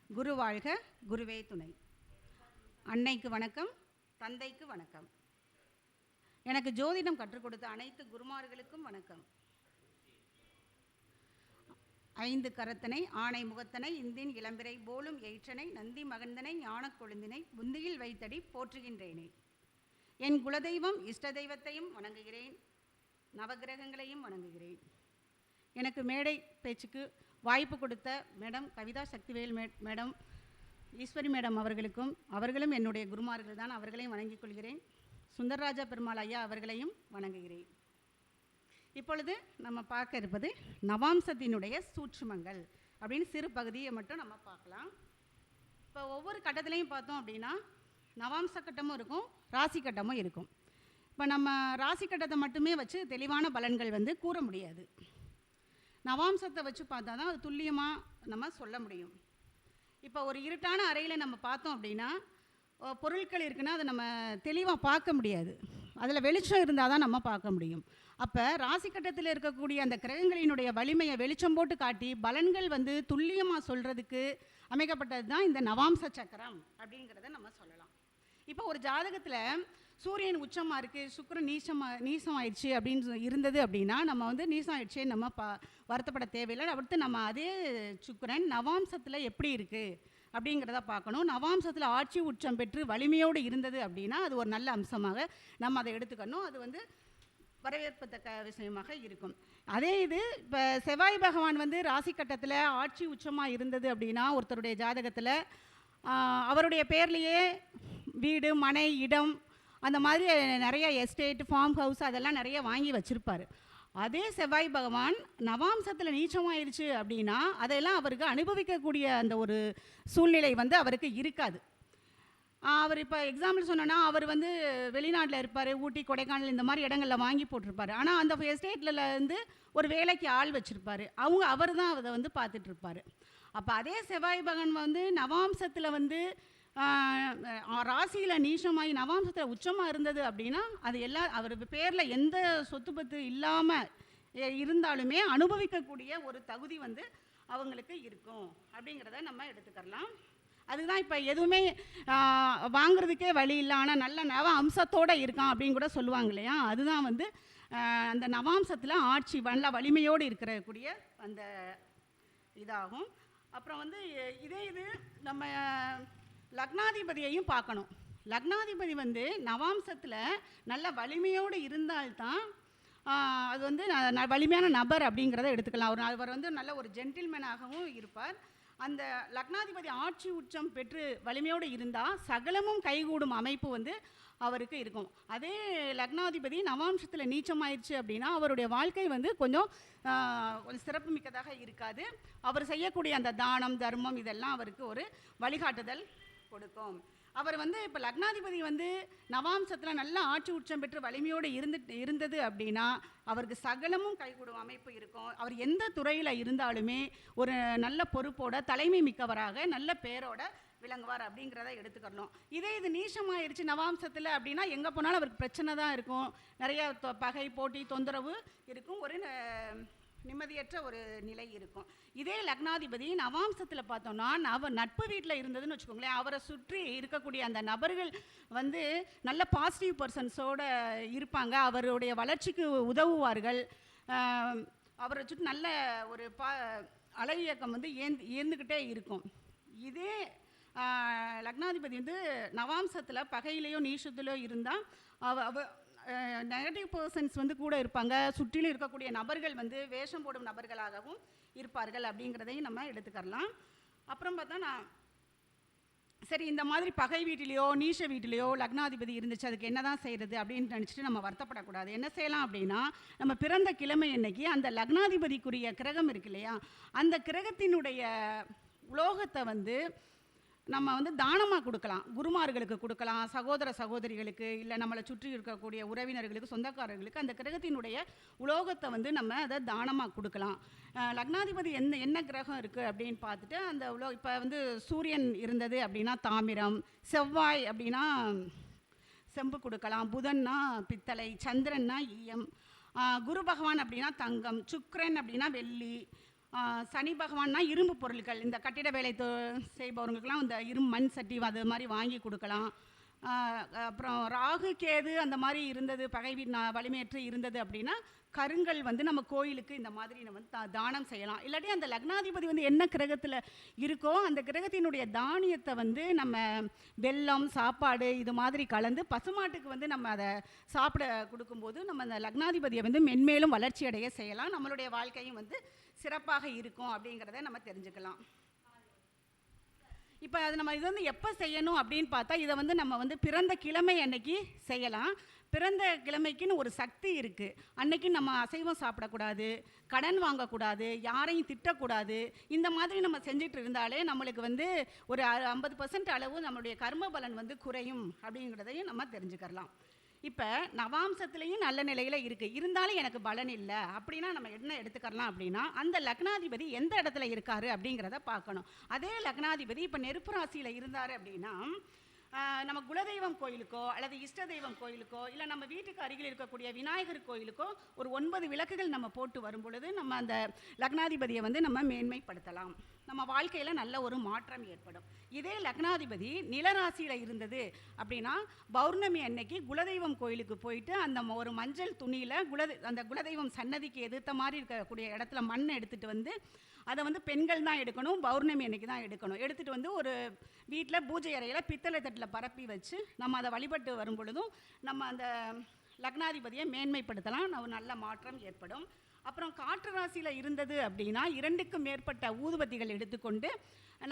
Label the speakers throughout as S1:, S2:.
S1: குரு வாழ்க, குருவே துணை. அன்னைக்கு வணக்கம், தந்தைக்கு வணக்கம். எனக்கு ஜோதிடம் கற்றுக் கொடுத்த அனைத்து குருமார்களுக்கும் வணக்கம். 5 கரத்தனை ஆணை முகத்தனை இந்தின் இளம்பிறை போலும் எயிற்றனை நந்தி மகந்தனை ஞானக் கொழுந்தினை புந்தியில் வைத்தடி போற்றுகின்றேனே. என் குலதெய்வம் இஷ்ட தெய்வத்தையும் வணங்குகிறேன், நவகிரகங்களையும் வணங்குகிறேன். எனக்கு மேடை பேச்சுக்கு வாய்ப்பு கொடுத்த madam Kavitha Sakthivel madam, Eswari madam அவர்களும் என்னுடைய குருமார்கள் தான், அவர்களையும் வணங்கிக் கொள்கிறேன். சுந்தரராஜா பெருமாள் ஐயா அவர்களையும் வணங்குகிறேன். இப்பொழுது நம்ம பார்க்க இருப்பது நவாம்சத்தினுடைய சூட்சுமங்கள் அப்படின்னு சிறு பகுதியை மட்டும் நம்ம பார்க்கலாம். இப்போ ஒவ்வொரு கட்டத்திலையும் பார்த்தோம் அப்படின்னா நவாம்ச கட்டமும் இருக்கும், ராசி கட்டமும் இருக்கும். இப்போ நம்ம ராசி கட்டத்தை மட்டுமே வச்சு தெளிவான பலன்கள் கூற முடியாது. நவாம்சத்தை வச்சு பார்த்தா தான் அது துல்லியமாக நம்ம சொல்ல முடியும். இப்போ ஒரு இருட்டான அறையில் நம்ம பார்த்தோம் அப்படின்னா பொருட்கள் இருக்குன்னா அதை நம்ம தெளிவாக பார்க்க முடியாது, அதில் வெளிச்சம் இருந்தால் தான் நம்ம பார்க்க முடியும். அப்போ ராசி கட்டத்தில் இருக்கக்கூடிய அந்த கிரகங்களினுடைய வலிமையை வெளிச்சம் போட்டு காட்டி பலன்கள் துல்லியமாக சொல்கிறதுக்கு அமைக்கப்பட்டது தான் இந்த நவாம்ச சக்கரம் அப்படிங்கிறத நம்ம சொல்லலாம். இப்போ ஒரு ஜாதகத்தில் சூரியன் உச்சமாக இருக்குது, சுக்கிரன் நீசம் ஆயிடுச்சு அப்படின்னு இருந்தது அப்படின்னா நம்ம நீசம் ஆயிடுச்சு நம்ம வருத்தப்பட தேவையில்லை. அடுத்து நம்ம அதே சுக்கிரன் நவாம்சத்தில் எப்படி இருக்குது அப்படிங்கிறத பார்க்கணும். நவாம்சத்தில் ஆட்சி உச்சம் பெற்று வலிமையோடு இருந்தது அப்படின்னா அது ஒரு நல்ல அம்சமாக நம்ம அதை எடுத்துக்கணும். அது வரவேற்பத்தக்க விஷயமாக இருக்கும். அதே இது இப்போ செவ்வாய் பகவான் ராசி கட்டத்தில் ஆட்சி உச்சமாக இருந்தது அப்படின்னா ஒருத்தருடைய ஜாதகத்தில் அவருடைய பேர்லேயே வீடு, மனை, இடம், அந்த மாதிரி நிறைய எஸ்டேட், ஃபார்ம் ஹவுஸ் அதெல்லாம் நிறைய வாங்கி வச்சுருப்பார். அதே செவ்வாய் பகவான் நவாம்சத்தில் நீச்சமாயிருச்சு அப்படின்னா அதையெல்லாம் அவருக்கு அனுபவிக்கக்கூடிய அந்த ஒரு சூழ்நிலை அவருக்கு இருக்காது. அவர் இப்போ எக்ஸாம்பிள் சொன்னோன்னா அவர் வெளிநாட்டில் இருப்பார், ஊட்டி, கொடைக்கானல் இந்த மாதிரி இடங்களில் வாங்கி போட்டிருப்பார். ஆனால் அந்த எஸ்டேட்டில் ஒரு வேலைக்கு ஆள் வச்சுருப்பார், அவர் தான் அதை பார்த்துட்ருப்பார். அப்போ அதே செவ்வாய் பகவான் நவாம்சத்தில் ராசியில் நீசமாகி நவாம்சத்தில் உச்சமாக இருந்தது அப்படின்னா அது அவர் பேரில் எந்த சொத்து பத்து இல்லாமல் இருந்தாலுமே அனுபவிக்கக்கூடிய ஒரு தகுதி அவங்களுக்கு இருக்கும் அப்படிங்கிறத நம்ம எடுத்துக்கலாம். அதுதான் இப்போ எதுவுமே வாங்குறதுக்கே வழி இல்லை, ஆனால் நல்ல நவ அம்சத்தோடு இருக்கான் அப்படின்னு கூட சொல்லுவாங்க இல்லையா. அதுதான் அந்த நவாம்சத்தில் ஆட்சி நல்ல வலிமையோடு இருக்கிறக்கூடிய அந்த இதாகும். அப்புறம் இதே இது நம்ம லக்னாதிபதியையும் பார்க்கணும். லக்னாதிபதி நவாம்சத்தில் நல்ல வலிமையோடு இருந்தால்தான் அது வலிமையான நபர் அப்படிங்கிறத எடுத்துக்கலாம். அவர் நல்ல ஒரு ஜென்டில்மேனாகவும் இருப்பார். அந்த லக்னாதிபதி ஆட்சி உச்சம் பெற்று வலிமையோடு இருந்தால் சகலமும் கைகூடும் அமைப்பு அவருக்கு இருக்கும். அதே லக்னாதிபதி நவாம்சத்தில் நீச்சமாயிடுச்சு அப்படின்னா அவருடைய வாழ்க்கை கொஞ்சம் சிறப்பு மிக்கதாக இருக்காது. அவர் செய்யக்கூடிய அந்த தானம், தர்மம் இதெல்லாம் அவருக்கு ஒரு வழிகாட்டுதல் கொடுக்கும். அவர் இப்போ லக்னாதிபதி நவாம்சத்தில் நல்ல ஆட்சி உச்சம் பெற்று வலிமையோடு இருந்தது அப்படின்னா அவருக்கு சகலமும் கைகூடும் அமைப்பு இருக்கும். அவர் எந்த துறையில் இருந்தாலுமே ஒரு நல்ல பொறுப்போட, தலைமை மிக்கவராக, நல்ல பேரோட விளங்குவார் அப்படிங்கிறத எடுத்துக்கணும். இதே இது நீசமாயிருச்சு நவாம்சத்தில் அப்படின்னா எங்கே போனாலும் அவருக்கு பிரச்சனை தான் இருக்கும், நிறைய பகை, போட்டி, தொந்தரவு இருக்கும், ஒரு நிம்மதியற்ற ஒரு நிலை இருக்கும். இதே லக்னாதிபதி நவாம்சத்தில் பார்த்தோம்னா நட்பு வீட்டில் இருந்ததுன்னு வச்சுக்கோங்களேன், அவரை சுற்றி இருக்கக்கூடிய அந்த நபர்கள் நல்ல பாசிட்டிவ் பர்சன்ஸோடு இருப்பாங்க, அவருடைய வளர்ச்சிக்கு உதவுவார்கள், அவரை சுற்றி நல்ல ஒரு அலை இயக்கம் ஏந்துக்கிட்டே இருக்கும். இதே லக்னாதிபதி நவாம்சத்தில் பகையிலையோ நீசத்திலையோ இருந்தால் நெகட்டிவ் பர்சன்ஸ் கூட இருப்பாங்க, சுற்றிலும் இருக்கக்கூடிய நபர்கள் வேஷம் போடும் நபர்களாகவும் இருப்பார்கள் அப்படிங்கிறதையும் நம்ம எடுத்துக்கலாம். அப்புறம் பார்த்தா சரி, இந்த மாதிரி பகை வீட்டிலையோ நீச வீட்டிலையோ லக்னாதிபதி இருந்துச்சு, அதுக்கு என்ன தான் செய்கிறது அப்படின்னு நினச்சிட்டு நம்ம வருத்தப்படக்கூடாது. என்ன செய்யலாம் அப்படின்னா நம்ம பிறந்த கிழமை அன்னைக்கு அந்த லக்னாதிபதிக்குரிய கிரகம் இருக்கு இல்லையா, அந்த கிரகத்தினுடைய உலோகத்தை நம்ம தானமாக கொடுக்கலாம். குருமார்களுக்கு கொடுக்கலாம், சகோதர சகோதரிகளுக்கு, இல்லை நம்மளை சுற்றி இருக்கக்கூடிய உறவினர்களுக்கு, சொந்தக்காரர்களுக்கு அந்த கிரகத்தினுடைய உலோகத்தை நம்ம அதை தானமாக கொடுக்கலாம். லக்னாதிபதி என்ன கிரகம் இருக்குது அப்படின்னு பார்த்துட்டு அந்த இப்போ சூரியன் இருந்தது அப்படின்னா தாமிரம், செவ்வாய் அப்படின்னா செம்பு கொடுக்கலாம், புதன்னா பித்தளை, சந்திரன்னா ஈயம், குரு பகவான் அப்படின்னா தங்கம், சுக்கிரன் அப்படின்னா வெள்ளி, சனி பகவான்னா இரும்பு பொருட்கள், இந்த கட்டிட வேலை செய்பவர்களுக்கெல்லாம் இந்த இரும்பு மண் சட்டி அது மாதிரி வாங்கி கொடுக்கலாம். அப்புறம் ராகு கேது அந்த மாதிரி இருந்தது, பகைவின் வலிமையற்று இருந்தது அப்படின்னா கருங்கல் வந்து நம்ம கோயிலுக்கு இந்த மாதிரி நம்ம தானம் செய்யலாம். இல்லாட்டி அந்த லக்னாதிபதி வந்து என்ன கிரகத்தில் இருக்கோ அந்த கிரகத்தினுடைய தானியத்தை வந்து நம்ம வெல்லம் சாப்பாடு இது மாதிரி கலந்து பசுமாட்டுக்கு வந்து நம்ம அதை சாப்பிட கொடுக்கும்போது நம்ம அந்த லக்னாதிபதியை வந்து மென்மேலும் வளர்ச்சி அடைய செய்யலாம். நம்மளுடைய வாழ்க்கையும் வந்து சிறப்பாக இருக்கும் அப்படிங்கிறத நம்ம தெரிஞ்சுக்கலாம். இப்போ அது நம்ம இது வந்து எப்போ செய்யணும் அப்படின்னு பார்த்தா, இதை வந்து நம்ம வந்து பிறந்த கிழமை அன்னைக்கு செய்யலாம். பிறந்த கிழமைக்குன்னு ஒரு சக்தி இருக்குது. அன்னைக்கு நம்ம அசைவம் சாப்பிடக்கூடாது, கடன் வாங்கக்கூடாது, யாரையும் திட்டக்கூடாது. இந்த மாதிரி நம்ம செஞ்சுட்டு இருந்தாலே நம்மளுக்கு வந்து ஒரு 50% அளவு நம்மளுடைய கர்ம பலன் வந்து குறையும் அப்படிங்கிறதையும் நம்ம தெரிஞ்சுக்கலாம். இப்போ நவாம்சத்துலேயும் நல்ல நிலையில் இருக்குது, இருந்தாலும் எனக்கு பலன் இல்லை அப்படின்னா நம்ம என்ன எடுத்துக்கலாம் அப்படின்னா, அந்த லக்னாதிபதி எந்த இடத்துல இருக்காரு அப்படிங்கிறத பார்க்கணும். அதே லக்னாதிபதி இப்போ நெருப்பு ராசியில் இருந்தார் அப்படின்னா நம்ம குலதெய்வம் கோயிலுக்கோ அல்லது இஷ்ட தெய்வம் கோயிலுக்கோ இல்லை நம்ம வீட்டுக்கு அருகில் இருக்கக்கூடிய விநாயகர் கோயிலுக்கோ ஒரு 9 விளக்குகள் நம்ம போட்டு வரும் பொழுது நம்ம அந்த லக்னாதிபதியை வந்து நம்ம மேன்மைப்படுத்தலாம். நம்ம வாழ்க்கையில் நல்ல ஒரு மாற்றம் ஏற்படும். இதே லக்னாதிபதி நிலராசியில் இருந்தது அப்படின்னா பௌர்ணமி அன்னைக்கு குலதெய்வம் கோயிலுக்கு போயிட்டு அந்த ஒரு மஞ்சள் துணியில் அந்த குலதெய்வம் சன்னதிக்கு எதிர்த்த மாதிரி இருக்கக்கூடிய இடத்துல மண் எடுத்துகிட்டு வந்து அதை வந்து பெண்கள் தான் எடுக்கணும், பௌர்ணமி அன்னைக்கு தான் எடுக்கணும். எடுத்துகிட்டு வந்து ஒரு வீட்டில் பூஜை அறையில் பித்தளை தட்டில் பரப்பி வச்சு நம்ம அதை வழிபட்டு வரும் பொழுதும் நம்ம அந்த லக்னாதிபதியை மேன்மைப்படுத்தலாம், ஒரு நல்ல மாற்றம் ஏற்படும். அப்புறம் காற்று ராசியில் இருந்தது அப்படின்னா 2க்கும் மேற்பட்ட ஊதுபத்திகள் எடுத்துக்கொண்டு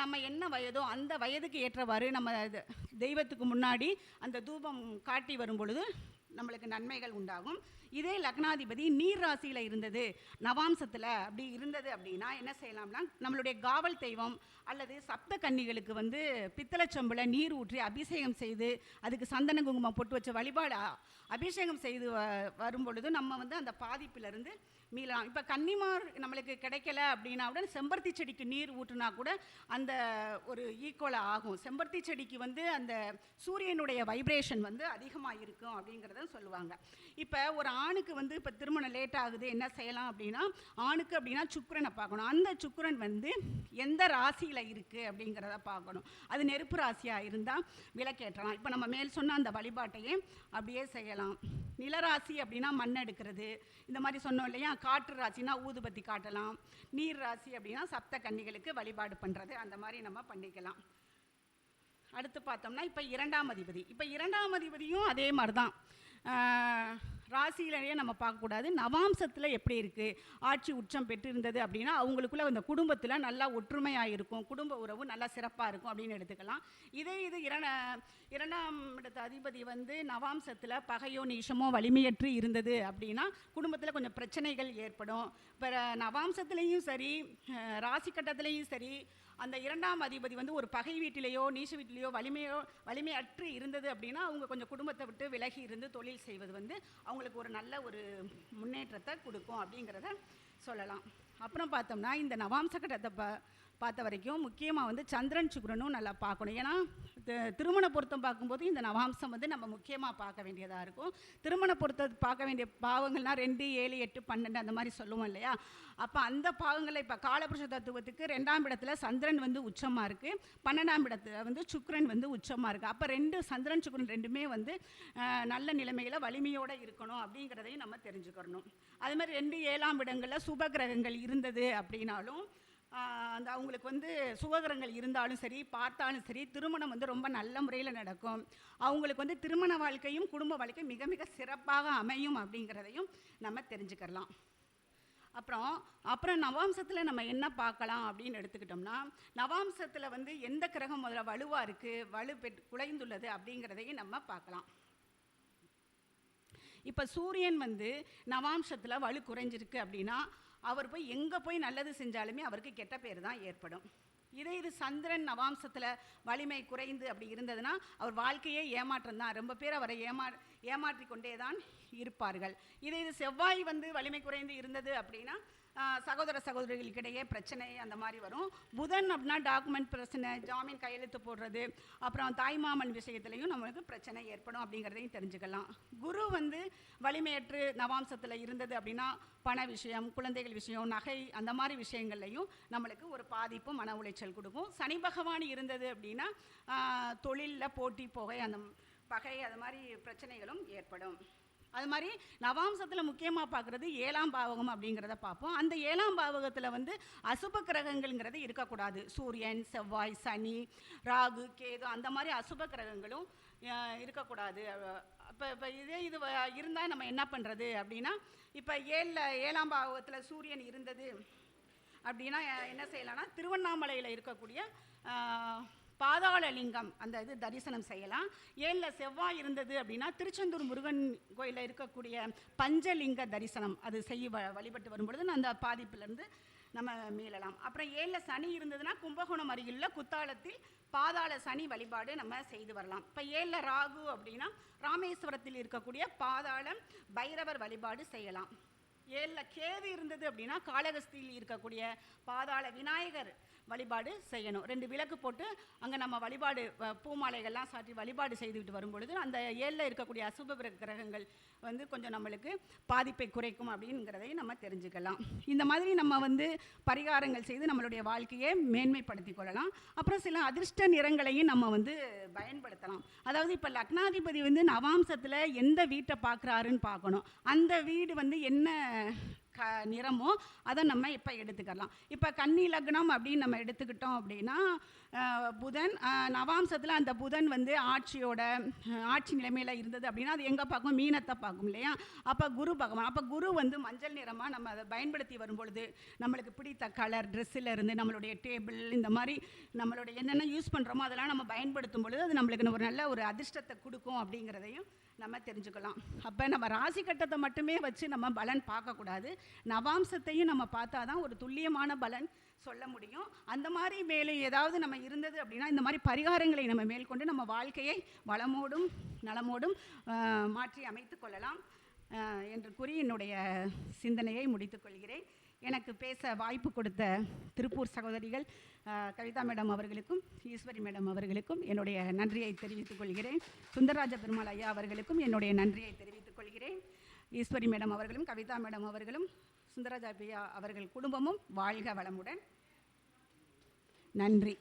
S1: நம்ம என்ன வயதோ அந்த வயதுக்கு ஏற்றவாறு நம்ம தெய்வத்துக்கு முன்னாடி அந்த தூபம் காட்டி வரும் பொழுது நம்மளுக்கு நன்மைகள் உண்டாகும். இதே லக்னாதிபதி நீர் ராசியில் இருந்தது, நவாம்சத்தில் அப்படி இருந்தது அப்படின்னா என்ன செய்யலாம்னா, நம்மளுடைய காவல் தெய்வம் அல்லது சப்த கன்னிகளுக்கு வந்து பித்தளை சொம்பில் நீர் ஊற்றி அபிஷேகம் செய்து அதுக்கு சந்தன குங்குமம் போட்டு வச்ச வழிபாடு அபிஷேகம் செய்து வரும் பொழுது நம்ம வந்து அந்த பாதிப்பிலிருந்து மீளலாம். இப்போ கன்னிமார் நம்மளுக்கு கிடைக்கல அப்படின்னா கூட செம்பருத்தி செடிக்கு நீர் ஊற்றுனா கூட அந்த ஒரு ஈக்குவலாக ஆகும். செம்பருத்தி செடிக்கு வந்து அந்த சூரியனுடைய வைப்ரேஷன் வந்து அதிகமாக இருக்கும் அப்படிங்கிறத சொல்லுவாங்க. இப்போ ஒரு ஆணுக்கு வந்து இப்போ திருமணம் லேட் ஆகுது, என்ன செய்யலாம் அப்படின்னா, ஆணுக்கு அப்படின்னா சுக்கிரனை பார்க்கணும். அந்த சுக்கிரன் வந்து எந்த ராசியில் இருக்குது அப்படிங்கிறத பார்க்கணும். அது நெருப்பு ராசியாக இருந்தால் விளக்கேற்றலாம். இப்போ நம்ம மேல் சொன்ன அந்த வழிபாட்டையே அப்படியே செய்யலாம். நிலராசி அப்படின்னா மண் எடுக்கிறது, இந்த மாதிரி சொன்னோம் இல்லையா. காற்று ராசினா ஊதுபத்தி காட்டலாம். நீர் ராசி அப்படின்னா சப்த கன்னிகளுக்கு வழிபாடு பண்ணுறது, அந்த மாதிரி நம்ம பண்ணிக்கலாம். அடுத்து பார்த்தோம்னா இப்போ 2ஆம் அதிபதி. இப்போ 2ஆம் அதிபதியும் அதே மாதிரி தான் ராசியிலேயே நம்ம பார்க்கக்கூடாது. நவாம்சத்தில் எப்படி இருக்குது, ஆட்சி உச்சம் பெற்று இருந்தது அப்படின்னா அவங்களுக்குள்ள அந்த குடும்பத்தில் நல்லா ஒற்றுமையாக இருக்கும், குடும்ப உறவு நல்லா சிறப்பாக இருக்கும் அப்படின்னு எடுத்துக்கலாம். இது 2ஆம் இடத்து அதிபதி வந்து நவாம்சத்தில் பகையோ நீஷமோ வலிமையற்று இருந்தது அப்படின்னா குடும்பத்தில் கொஞ்சம் பிரச்சனைகள் ஏற்படும். இப்போ நவாம்சத்துலேயும் சரி ராசி கட்டத்துலேயும் சரி அந்த 2ஆம் அதிபதி வந்து ஒரு பகை வீட்டிலேயோ நீச வீட்டிலேயோ வலிமையற்று இருந்தது அப்படின்னா அவங்க கொஞ்சம் குடும்பத்தை விட்டு விலகி இருந்து தொழில் செய்வது வந்து அவங்களுக்கு ஒரு நல்ல ஒரு முன்னேற்றத்தை கொடுக்கும் அப்படிங்கிறத சொல்லலாம். அப்புறம் பார்த்தோம்னா இந்த நவாம்ச கட்டத்தை பார்த்த வரைக்கும் முக்கியமாக வந்து சந்திரன் சுக்கிரனும் நல்லா பார்க்கணும். ஏன்னா திருமண பொருத்தம் பார்க்கும்போது இந்த நவாம்சம் வந்து நம்ம முக்கியமாக பார்க்க வேண்டியதாக இருக்கும். திருமண பொருத்தம் பார்க்க வேண்டிய பாவங்கள்னால் 2, 7, 8, 12 அந்த மாதிரி சொல்லுவோம் இல்லையா. அப்போ அந்த பாவங்களில் இப்போ காலபுருஷ தத்துவத்துக்கு 2ஆம் இடத்துல சந்திரன் வந்து உச்சமாக இருக்குது, 12ஆம் இடத்துல வந்து சுக்கிரன் வந்து உச்சமாக இருக்குது. அப்போ சந்திரன் சுக்கிரன் ரெண்டுமே வந்து நல்ல நிலைமையில் வலிமையோடு இருக்கணும் அப்படிங்கிறதையும் நம்ம தெரிஞ்சுக்கணும். அது மாதிரி 2, 7ஆம் இடங்களில் சுப கிரகங்கள் இருந்தது அப்படின்னாலும் அந்த அவங்களுக்கு வந்து சுபகிரகங்கள் இருந்தாலும் சரி பார்த்தாலும் சரி திருமணம் வந்து ரொம்ப நல்ல முறையில் நடக்கும். அவங்களுக்கு வந்து திருமண வாழ்க்கையும் குடும்ப வாழ்க்கையும் மிக மிக சிறப்பாக அமையும் அப்படிங்கிறதையும் நம்ம தெரிஞ்சுக்கலாம். அப்புறம் நவாம்சத்தில் நம்ம என்ன பார்க்கலாம் அப்படின்னு எடுத்துக்கிட்டோம்னா, நவாம்சத்தில் வந்து எந்த கிரகம் முதல்ல வலுவாக இருக்குது, குலைந்துள்ளது அப்படிங்கிறதையும் நம்ம பார்க்கலாம். இப்போ சூரியன் வந்து நவாம்சத்தில் வலு குறைஞ்சிருக்கு அப்படின்னா அவர் போய் எங்கே போய் நல்லது செஞ்சாலுமே அவருக்கு கெட்ட பேர் தான் ஏற்படும். இது சந்திரன் நவாம்சத்தில் வலிமை குறைந்து அப்படி இருந்ததுன்னா அவர் வாழ்க்கையே ஏமாற்றம் தான், ரொம்ப பேர் அவரை ஏமாற்றி கொண்டே தான் இருப்பார்கள். இது செவ்வாய் வந்து வலிமை குறைந்து இருந்தது அப்படின்னா சகோதர சகோதரிகளுக்கிடையே பிரச்சனை அந்த மாதிரி வரும். புதன் அப்படின்னா டாக்குமெண்ட் பிரச்சனை, ஜாமீன் கையெழுத்து போடுறது, அப்புறம் தாய்மாமன் விஷயத்துலையும் நம்மளுக்கு பிரச்சனை ஏற்படும் அப்படிங்கிறதையும் தெரிஞ்சுக்கலாம். குரு வந்து வலிமையற்று நவாம்சத்தில் இருந்தது அப்படின்னா பண விஷயம், குழந்தைகள் விஷயம், நகை அந்த மாதிரி விஷயங்கள்லையும் நம்மளுக்கு ஒரு பாதிப்பு, மன உளைச்சல் கொடுக்கும். சனி பகவான் இருந்தது அப்படின்னா தொழிலில் போட்டி போகை, அந்த பகை, அது மாதிரி பிரச்சனைகளும் ஏற்படும். அது மாதிரி நவாம்சத்தில் முக்கியமாக பார்க்குறது 7ஆம் பாவகம் அப்படிங்கிறத பார்ப்போம். அந்த 7ஆம் பாவகத்தில் வந்து அசுப கிரகங்கள்ங்கிறது இருக்கக்கூடாது. சூரியன், செவ்வாய், சனி, ராகு, கேது அந்த மாதிரி அசுப கிரகங்களும் இருக்கக்கூடாது. இப்போ இது இருந்தால் நம்ம என்ன பண்ணுறது அப்படின்னா, இப்போ 7ஆம் பாவகத்தில் சூரியன் இருந்தது அப்படின்னா என்ன செய்யலாம்னா, திருவண்ணாமலையில் இருக்கக்கூடிய பாதாள லிங்கம் அந்த இது தரிசனம் செய்யலாம். 7ல் செவ்வாய் இருந்தது அப்படின்னா திருச்செந்தூர் முருகன் கோயிலில் இருக்கக்கூடிய பஞ்சலிங்க தரிசனம் அது வழிபட்டு வரும்பொழுது அந்த பாதிப்பிலிருந்து நம்ம மீளலாம். அப்புறம் 7ல் சனி இருந்ததுன்னா கும்பகோணம் அருகிலுள்ள குத்தாலத்தில் பாதாள சனி வழிபாடு நம்ம செய்து வரலாம். இப்போ 7ல் ராகு அப்படின்னா ராமேஸ்வரத்தில் இருக்கக்கூடிய பாதாள பைரவர் வழிபாடு செய்யலாம். 7ல் கேது இருந்தது அப்படின்னா காளகஸ்தியில் இருக்கக்கூடிய பாதாள விநாயகர் வழிபாடு செய்யணும். 2 விளக்கு போட்டு அங்கே நம்ம வழிபாடு பூமாலைகள்லாம் சாற்றி வழிபாடு செய்துவிட்டு வரும்பொழுது அந்த 7ல் இருக்கக்கூடிய அசுப கிரகங்கள் வந்து கொஞ்சம் நம்மளுக்கு பாதிப்பை குறைக்கும் அப்படிங்கிறதையும் நம்ம தெரிஞ்சுக்கலாம். இந்த மாதிரி நம்ம வந்து பரிகாரங்கள் செய்து நம்மளுடைய வாழ்க்கையை மேன்மைப்படுத்தி கொள்ளலாம். அப்புறம் சில அதிர்ஷ்ட நிறங்களையும் நம்ம வந்து பயன்படுத்தலாம். அதாவது இப்போ லக்னாதிபதி வந்து நவாம்சத்தில் எந்த வீட்டை பார்க்குறாருன்னு பார்க்கணும். அந்த வீடு வந்து என்ன நிறமோ அதை நம்ம இப்போ எடுத்துக்கலாம். இப்போ கன்னி லக்னம் அப்படின்னு நம்ம எடுத்துக்கிட்டோம் அப்படின்னா புதன் நவாம்சத்தில் அந்த புதன் வந்து ஆட்சி நிலைமையில் இருந்தது அப்படின்னா அது எங்கே பார்க்கும், மீனத்தை பார்க்கும் இல்லையா. அப்போ குரு பகவான், அப்போ குரு வந்து மஞ்சள் நிறமாக நம்ம அதை பயன்படுத்தி வரும்பொழுது நம்மளுக்கு பிடித்த கலர், ட்ரெஸ்ஸில் இருந்து நம்மளுடைய டேபிள், இந்த மாதிரி நம்மளுடைய என்னென்ன யூஸ் பண்ணுறோமோ அதெல்லாம் நம்ம பயன்படுத்தும் பொழுது அது நம்மளுக்கு ஒரு நல்ல ஒரு அதிர்ஷ்டத்தை கொடுக்கும் அப்படிங்கிறதையும் நம்ம தெரிஞ்சுக்கலாம். அப்போ நம்ம ராசி கட்டத்தை மட்டுமே வச்சு நம்ம பலன் பார்க்கக்கூடாது. நவாம்சத்தையும் நம்ம பார்த்தா தான் ஒரு துல்லியமான பலன் சொல்ல முடியும். அந்த மாதிரி மேலே ஏதாவது நம்ம இருந்தது அப்படின்னா இந்த மாதிரி பரிகாரங்களை நம்ம மேற்கொண்டு நம்ம வாழ்க்கையை வளமோடும் நலமோடும் மாற்றி அமைத்து கொள்ளலாம் என்று கூறி என்னுடைய சிந்தனையை முடித்துக்கொள்கிறேன். எனக்கு பேச வாய்ப்பு கொடுத்த திருப்பூர் சகோதரிகள் கவிதா மேடம் அவர்களுக்கும் ஈஸ்வரி மேடம் அவர்களுக்கும் என்னுடைய நன்றியை தெரிவித்துக் கொள்கிறேன். சுந்தரராஜ பெருமாள் ஐயா அவர்களுக்கும் என்னுடைய நன்றியை தெரிவித்துக் கொள்கிறேன். ஈஸ்வரி மேடம் அவர்களும் கவிதா மேடம் அவர்களும் சுந்தரராஜ ஐயா அவர்கள் குடும்பமும் வாழ்க வளமுடன். நன்றி.